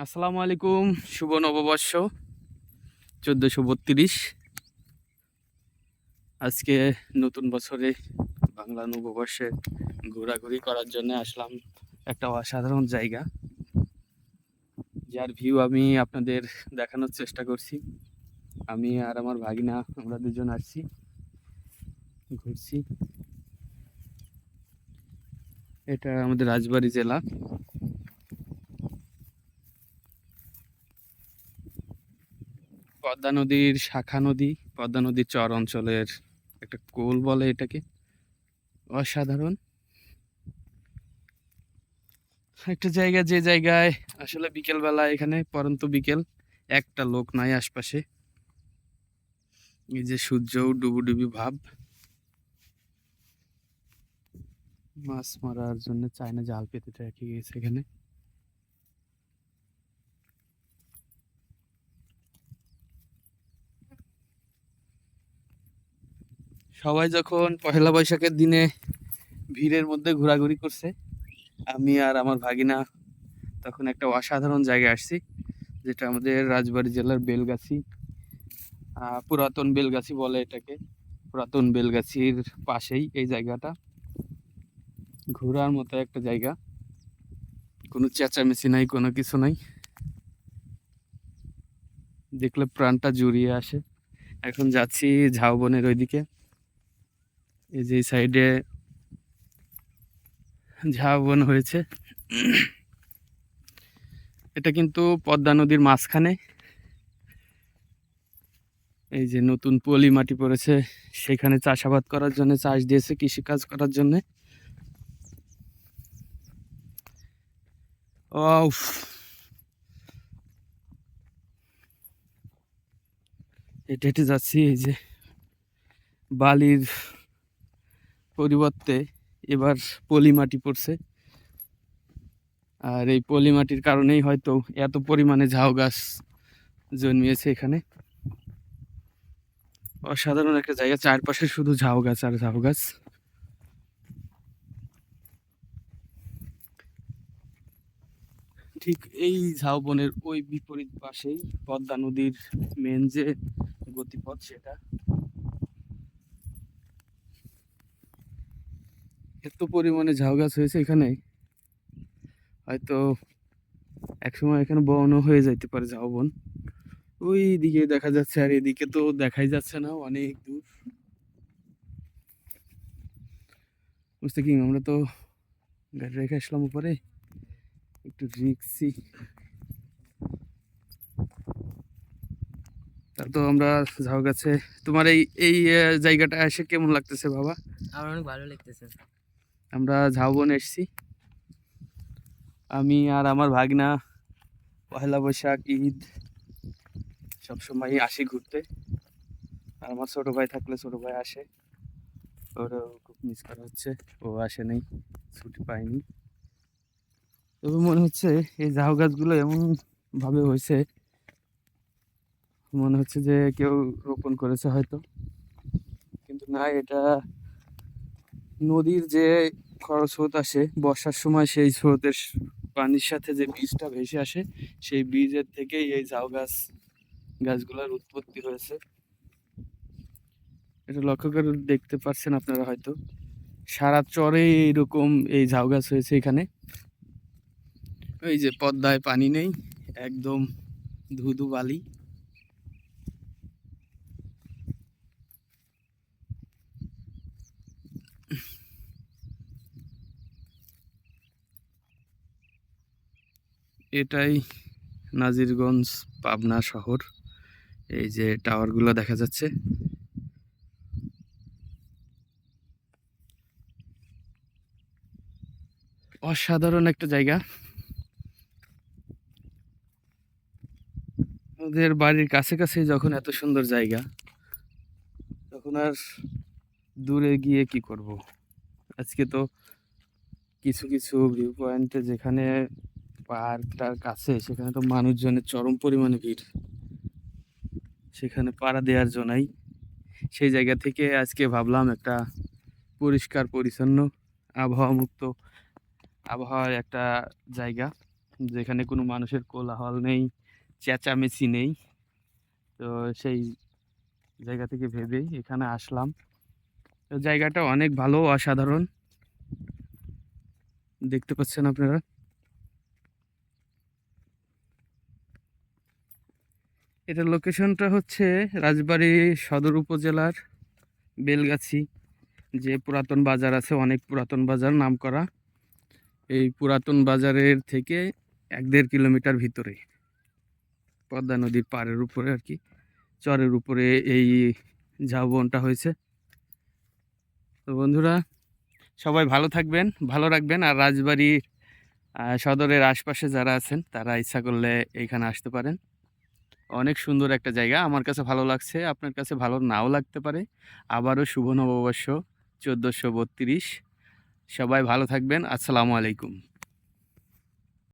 আসসালামু আলাইকুম। শুভ নববর্ষ 1432। আজকে নতুন বছরে বাংলা নববর্ষে ঘোরাঘুরি করার জন্য আসলাম একটা অসাধারণ জায়গা, যার ভিউ আমি আপনাদের দেখানোর চেষ্টা করছি। আমি আর আমার ভাগিনা আমরা দুজন আসছি, ঘুরছি। এটা আমাদের রাজবাড়ী জেলা। পদ্মা নদীর শাখা নদী, পদ্মা নদীর চর অঞ্চলের একটা কোল বলে এটাকে। অসাধারণ একটা জায়গা, যে জায়গায় আসলে বিকেল বেলা এখানে পরন্ত বিকেল, একটা লোক নাই আশপাশে। এই যে সূর্য ডুবুডুবি ভাব, মাছ মারার জন্য চায়না জাল পেতে রেখে গেছে এখানে। সবাই যখন পহেলা বৈশাখের দিনে ভিড়ের মধ্যে ঘোরাঘুরি করছে, আমি আর আমার ভাগিনা তখন একটা অসাধারণ জায়গায় আসছি, যেটা আমাদের রাজবাড়ী জেলার বেলগাছি, পুরাতন বেলগাছি বলে এটাকে। পুরাতন বেলগাছির পাশেই এই জায়গাটা, ঘোরার মতো একটা জায়গা। কোনো চেঁচামেচি নাই, কোনো কিছু নাই, দেখলে প্রাণটা জুড়িয়ে আসে। এখন যাচ্ছি ঝাউবনের ওইদিকে। এই যে সাইডে ঝাউবন হয়েছে, এটা কিন্তু পদ্মা নদীর মাঝখানে। এই যে নতুন পলি মাটি পড়েছে, সেখানে চাষাবাদ করার জন্য, চাষ দিয়েছে কৃষিকাজ করার জন্য। হেঁটে হেঁটে যাচ্ছি, এই যে বালির পরিবর্তে এবার পলি মাটি পড়ছে। আর এই পলি মাটির কারণেই হয়তো এত পরিমাণে ঝাউ গাছ জন্মিয়েছে এখানে। অসাধারণ একটা জায়গা, চারপাশে শুধু ঝাউ গাছ আর ঝাউ গাছ। ঠিক এই ঝাউবনের ওই বিপরীত পাশেই পদ্মা নদীর মেন যে গতিপথ, সেটা। এত পরিমাণে ঝাউ গাছ হয়েছে এখানে, হয়তো একসময় এখানে বনও হয়ে যাইতে পারে ঝাউবন। ওই দিকে দেখা যাচ্ছে, আর এদিকে তো দেখাই যাচ্ছে না, অনেক দূর। বুঝতে কি, আমরা তো গাড়ি রেখে আসলাম উপরে, একটু রিক্সি। তা তো আমরা ঝাউ গাছে, তোমার এই এই জায়গাটা এসে কেমন লাগতেছে বাবা? আমার অনেক ভালো লাগতেছে। আমরা ঝাউবন এসছি, আমি আর আমার ভাগনা পহেলা বৈশাখ, ঈদ সবসময় আসি ঘুরতে। আর আমার ছোট ভাই থাকলে ছোট ভাই আসে, ওরও খুব মিস করা হচ্ছে, ও আসে নাই, ছুটি পাইনি। তবে মনে হচ্ছে এই ঝাউ গাছগুলো এমন ভাবে হয়েছে, মনে হচ্ছে যে কেউ রোপণ করেছে হয়তো, কিন্তু না, এটা নদীর যে খরস্রোত আসে বর্ষার সময়, সেই স্রোতের পানির সাথে যে বীজটা ভেসে আসে, সেই বীজের থেকেই এই ঝাউ গাছগুলোর উৎপত্তি হয়েছে। এটা লক্ষ্য করে দেখতে পাচ্ছেন আপনারা হয়তো, সারা চরে এইরকম এই ঝাউ গাছ হয়েছে এখানে। ওই যে পদ্মায় পানি নেই, একদম ধুধু বালি। এটাই নাজিরগঞ্জ, পাবনা শহর। এই যে টাওয়ারগুলো দেখা যাচ্ছে, অসাধারণ একটা জায়গা। ওদের বাড়ির কাছে কাছে যখন এত সুন্দর জায়গা, তখন আর দূরে গিয়ে কি করব। আজকে তো কিছু কিছু ভিউ পয়েন্টে, যেখানে পার্কটার কাছে, সেখানে তো মানুষজনের চরম পরিমাণে ভিড়, সেখানে পাড়া দেওয়ার জন্য নাই। সেই জায়গা থেকে আজকে ভাবলাম একটা পরিষ্কার পরিচ্ছন্ন আবহাওয়া মুক্ত আবহাওয়ার একটা জায়গা, যেখানে কোনো মানুষের কোলাহল নেই, চেঁচামেচি নেই। তো সেই জায়গা থেকে ভেবেই এখানে আসলাম। তো জায়গাটা অনেক ভালো, অসাধারণ। দেখতে পাচ্ছেন আপনারা। এটার লোকেশনটা হচ্ছে রাজবাড়ী সদর উপজেলার বেলগাছি, যে পুরাতন বাজার আছে, অনেক পুরাতন বাজার নামকরা। এই পুরাতন বাজারের থেকে 1-1.5 কিলোমিটার ভিতরে, পদ্মা নদীর পাড়ের উপরে আর কি, চরের উপরে এই ঝাউবনটা হয়েছে। তো বন্ধুরা, সবাই ভালো থাকবেন, ভালো রাখবেন। আর রাজবাড়ী সদরের আশপাশে যারা আছেন তারা ইচ্ছা করলে এইখানে আসতে পারেন। অনেক সুন্দর একটা জায়গা, আমার কাছে ভালো লাগছে, আপনার কাছে ভালো নাও লাগতে পারে। আবারও শুভ নববর্ষ 1432। সবাই ভালো থাকবেন। আসসালামু আলাইকুম।